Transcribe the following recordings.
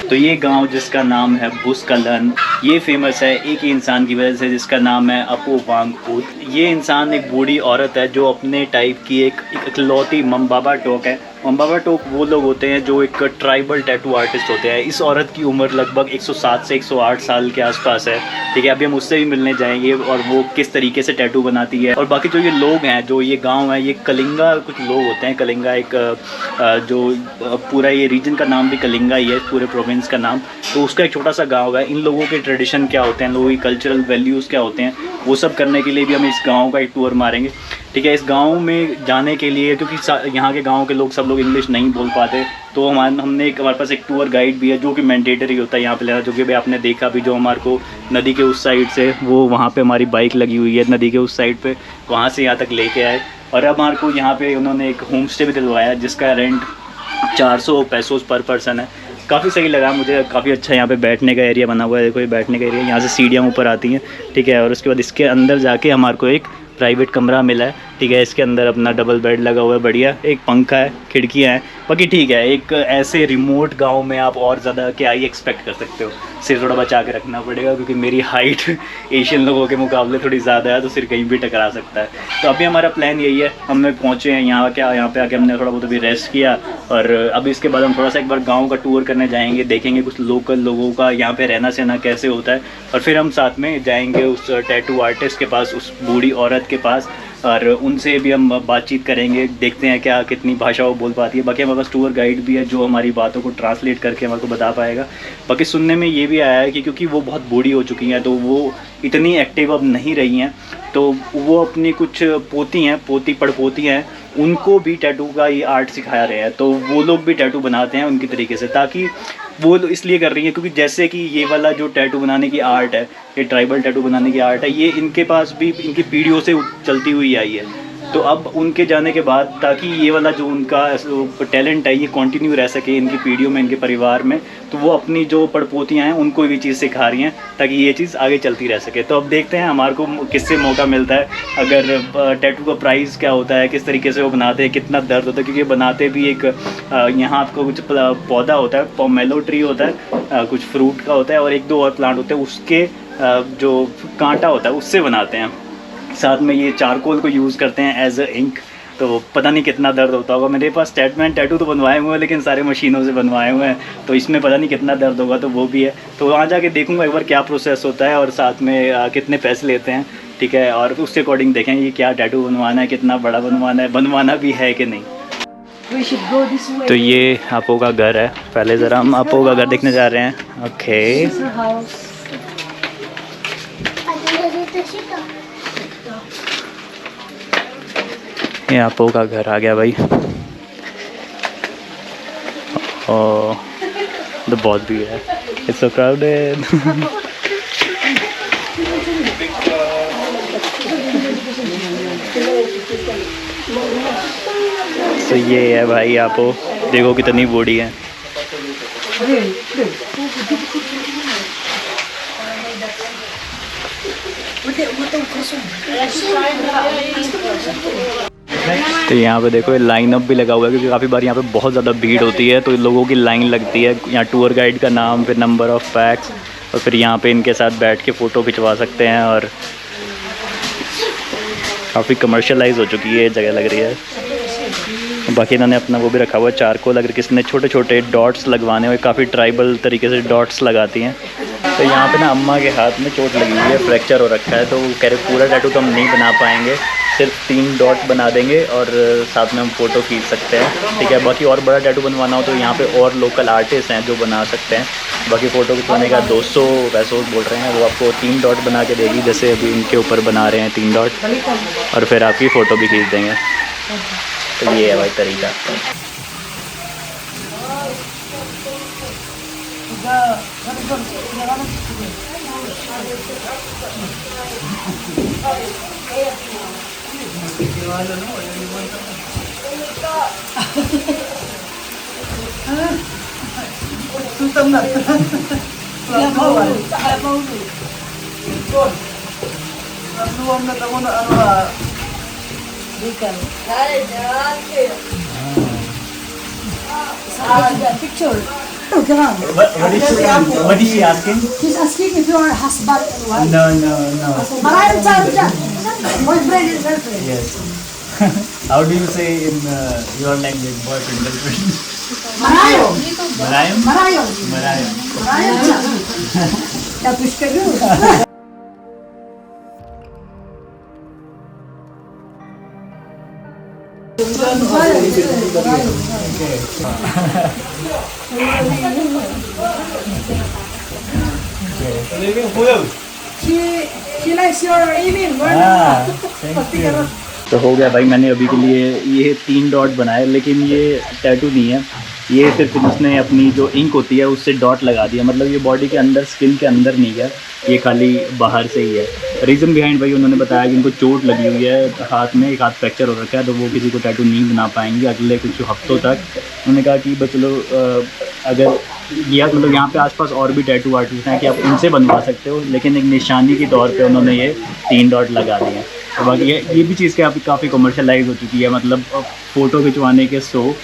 तो ये गांव जिसका नाम है बुस्कलन, ये फेमस है एक ही इंसान की वजह से जिसका नाम है अपो वांगखुट। ये इंसान एक बूढ़ी औरत है जो अपने टाइप की एक इकलौती मम्बाबा टोक है। मम्बाबा टोक वो लोग होते हैं जो एक ट्राइबल टैटू आर्टिस्ट होते हैं। इस औरत की उम्र लगभग 107 से 108 साल के आसपास है। ठीक है, अभी हम उससे भी मिलने जाएंगे और वो किस तरीके से टैटू बनाती है। और बाकी जो ये लोग हैं, जो ये गांव है, ये कलिंगा कुछ लोग होते हैं। कलिंगा एक जो पूरा ये रीजन का नाम भी कलिंगा ही है, पूरे प्रोविंस का नाम। तो उसका एक छोटा सा गाँव है। इन लोगों के ट्रेडिशन क्या होते हैं, लोगों की कल्चरल वैल्यूज़ क्या होते हैं, वो सब करने के लिए भी हम इस गाँव का एक टूर मारेंगे। ठीक है, इस गांव में जाने के लिए, क्योंकि यहाँ के गांव के लोग सब लोग इंग्लिश नहीं बोल पाते, तो हमारे पास एक टूर गाइड भी है जो कि मैंडेटरी होता है यहाँ पे लेना। जो कि भाई आपने देखा भी, जो हमारे को नदी के उस साइड से, वो वहाँ पे हमारी बाइक लगी हुई है नदी के उस साइड पे, वहाँ से यहाँ तक लेके आए। और अब हमारे को यहाँ पे उन्होंने एक होम स्टे भी दिलवाया जिसका रेंट 400 पैसों पर पर्सन है। काफ़ी सही लगा मुझे, काफ़ी अच्छा यहाँ पे बैठने का एरिया बना हुआ है। देखो ये बैठने का एरिया, यहाँ से सीढ़ियाँ ऊपर आती हैं। ठीक है, और उसके बाद इसके अंदर जाके हमारे को एक प्राइवेट कमरा मिला है। ठीक है, इसके अंदर अपना डबल बेड लगा हुआ है, बढ़िया, एक पंखा है, खिड़कियाँ हैं। बाकी ठीक है, एक ऐसे रिमोट गांव में आप और ज़्यादा क्या ही एक्सपेक्ट कर सकते हो। सिर थोड़ा बचा के रखना पड़ेगा क्योंकि मेरी हाइट एशियन लोगों के मुकाबले थोड़ी ज़्यादा है, तो सिर कहीं भी टकरा सकता है। तो अभी हमारा प्लान यही है, हम पहुँचे हैं यहाँ पे आके हमने थोड़ा बहुत अभी रेस्ट किया। और अब इसके बाद हम थोड़ा सा एक बार गाँव का टूर करने जाएँगे, देखेंगे कुछ लोकल लोगों का यहाँ पर रहना सहना कैसे होता है। और फिर हम साथ में जाएँगे उस टैटू आर्टिस्ट के पास, उस बूढ़ी औरत के पास, और उनसे भी हम बातचीत करेंगे, देखते हैं क्या कितनी भाषा वो बोल पाती है। बाकी हमारे पास टूर गाइड भी है जो हमारी बातों को ट्रांसलेट करके हमारे को बता पाएगा। बाकी सुनने में ये भी आया है कि क्योंकि वो बहुत बूढ़ी हो चुकी हैं तो वो इतनी एक्टिव अब नहीं रही हैं, तो वो अपनी कुछ पोती पड़पोती हैं, उनको भी टैटू का ये आर्ट सिखा रहे हैं। तो वो लोग भी टैटू बनाते हैं उनकी तरीके से, ताकि वो इसलिए कर रही है क्योंकि जैसे कि ये वाला जो टैटू बनाने की आर्ट है, ये ट्राइबल टैटू बनाने की आर्ट है, ये इनके पास भी इनकी पीढ़ियों से चलती हुई आई है। तो अब उनके जाने के बाद, ताकि ये वाला जो उनका टैलेंट है ये कंटिन्यू रह सके इनकी पीढ़ियों में, इनके परिवार में, तो वो अपनी जो पड़पोतियाँ हैं उनको भी चीज़ सिखा रही हैं ताकि ये चीज़ आगे चलती रह सके। तो अब देखते हैं हमारे को किससे मौका मिलता है, अगर टैटू का प्राइस क्या होता है, किस तरीके से वो बनाते हैं, कितना दर्द होता है। क्योंकि बनाते भी एक यहाँ आपको कुछ पौधा होता है, पोमेलो ट्री होता है, कुछ फ्रूट का होता है, और एक दो और प्लांट होते हैं, उसके जो कांटा होता है उससे बनाते हैं। साथ में ये चारकोल को यूज़ करते हैं एज अ इंक। तो पता नहीं कितना दर्द होता होगा। मेरे पास स्टेटमेंट टैटू तो बनवाए हुए हैं लेकिन सारे मशीनों से बनवाए हुए हैं, तो इसमें पता नहीं कितना दर्द होगा, तो वो भी है। तो वहाँ जाके देखूँगा एक बार क्या प्रोसेस होता है और साथ में कितने पैसे लेते हैं। ठीक है, और उसके अकॉर्डिंग देखेंगे कि क्या टैटू बनवाना है, कितना बड़ा बनवाना भी है कि नहीं। तो ये आपो का घर है। पहले ज़रा हम आपो का घर देखने जा रहे हैं। ओके, ये आपो का घर आ गया भाई। ओह, तो बहुत भीड़ है, इट्स सो क्राउडेड। तो ये है भाई आपो, देखो कितनी बूढ़ी है। तो यहाँ पे देखो लाइन अप भी लगा हुआ है क्योंकि काफ़ी बार यहाँ पे बहुत ज़्यादा भीड़ होती है, तो लोगों की लाइन लगती है। यहाँ टूर गाइड का नाम, फिर नंबर ऑफ़ पैक्स, और फिर यहाँ पे इनके साथ बैठ के फ़ोटो खिंचवा सकते हैं। और काफ़ी कमर्शलाइज हो चुकी है ये जगह लग रही है। बाकी इन्होंने अपना वो भी रखा हुआ है चारकोल, अगर किसी ने छोटे छोटे डॉट्स लगवाने हुए, काफ़ी ट्राइबल तरीके से डॉट्स लगाती हैं। तो यहाँ पे ना अम्मा के हाथ में चोट लगी हुई है, फ्रैक्चर हो रखा है, तो वो कह रहे पूरा टैटू तो हम नहीं बना पाएंगे, सिर्फ 3 डॉट बना देंगे और साथ में हम फ़ोटो खींच सकते हैं। ठीक है, बाकी और बड़ा टैटू बनवाना हो तो यहाँ पे और लोकल आर्टिस्ट हैं जो बना सकते हैं। बाकी फ़ोटो खिंचवाने का 200 पैसे बोल रहे हैं, वो आपको 3 डॉट बना के देगी, जैसे अभी इनके ऊपर बना रहे हैं 3 डॉट, और फिर आपकी फ़ोटो भी खींच देंगे। तो ये है भाई तरीका। Picture. What is she asking? She's asking if you are husband and wife. No. Marayang child dyan. Boyfriend and girlfriend. Yes. How do you say in your language, boyfriend, girlfriend? Marayo. Marayam? Marayo. Marayam. Marayang child. Tapos kayo. She likes your email. Thank you. तो हो गया भाई, मैंने अभी के लिए ये 3 dot बनाए, लेकिन ये टैटू नहीं है, ये सिर्फ उसने अपनी जो इंक होती है उससे डॉट लगा दिया, मतलब ये बॉडी के अंदर, स्किन के अंदर नहीं गया, ये खाली बाहर से ही है। रीज़न बिहाइंड भाई उन्होंने बताया कि उनको चोट लगी हुई है हाथ में, एक हाथ फ्रैक्चर हो रखा है, तो वो किसी को टैटू नहीं बना पाएंगे अगले कुछ हफ्तों तक। उन्होंने कहा कि बस चलो अगर ये मतलब यहाँ पे आसपास और भी टैटू आर्टिस्ट हैं कि आप उनसे बनवा सकते हो, लेकिन एक निशानी के तौर पे उन्होंने ये 3 डॉट लगा दिए हैं। तो बाकी ये भी चीज़ काफ़ी कमर्शलाइज हो चुकी है, मतलब फ़ोटो खिंचवाने के 100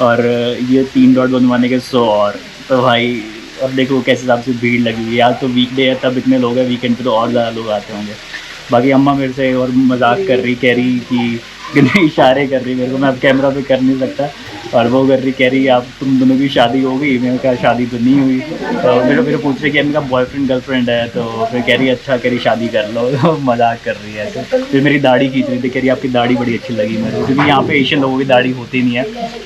और ये 3 डॉट बनवाने के 100 और, तो भाई अब देखो कैसे हिसाब से भीड़ लगी हुई है। आज तो वीकडे है तब इतने लोग हैं, वीकेंड पे तो और ज़्यादा लोग आते होंगे। बाकी अम्मा मेरे से और मजाक कर रही, कह रही कि इशारे कर रही मेरे को, मैं अब कैमरा पे कर नहीं सकता, और वो कर रही, कह रही आप तुम दोनों की शादी हो गई? मैंने कहा शादी तो नहीं हुई। तो मेरे पूछ रही कि इनका बॉयफ्रेंड गर्लफ्रेंड है, तो फिर कह रही अच्छा, कह रही शादी कर लो। तो मजाक कर रही है। तो फिर मेरी दाढ़ी खींच रही थी, कह रही आपकी दाढ़ी बड़ी अच्छी लगी मेरे को, क्योंकि यहाँ पे एशियन लोगों की दाढ़ी होती नहीं है,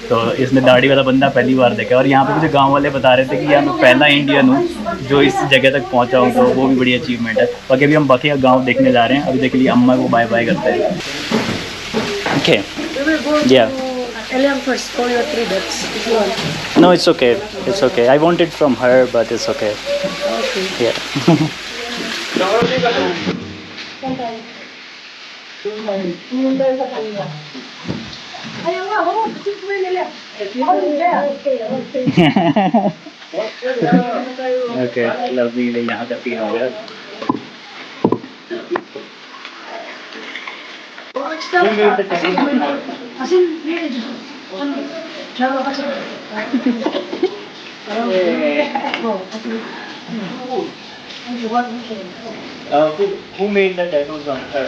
तो इसमें दाढ़ी वाला बंदा पहली बार देखा। और यहाँ पे मुझे गाँव वाले बता रहे थे कि यार मैं पहला इंडियन हूँ जो इस जगह तक पहुँचा हूँ, तो वो भी बड़ी अचीवमेंट है। बाकी अभी हम बखिया गाँव देखने जा रहे हैं, अभी देख लिए अम्मा को बाय बाय करते हैं। Okay, yeah. Eliam first for your 3 dots if you want. No, it's okay. It's okay. I want it from her, but it's okay. Okay. Yeah. Ayaw nga, ako. Kasi ko may nila. Okay, lovely. यहाँ का scene हो गया। Asin, travel kasi. Who made the tattoos on her?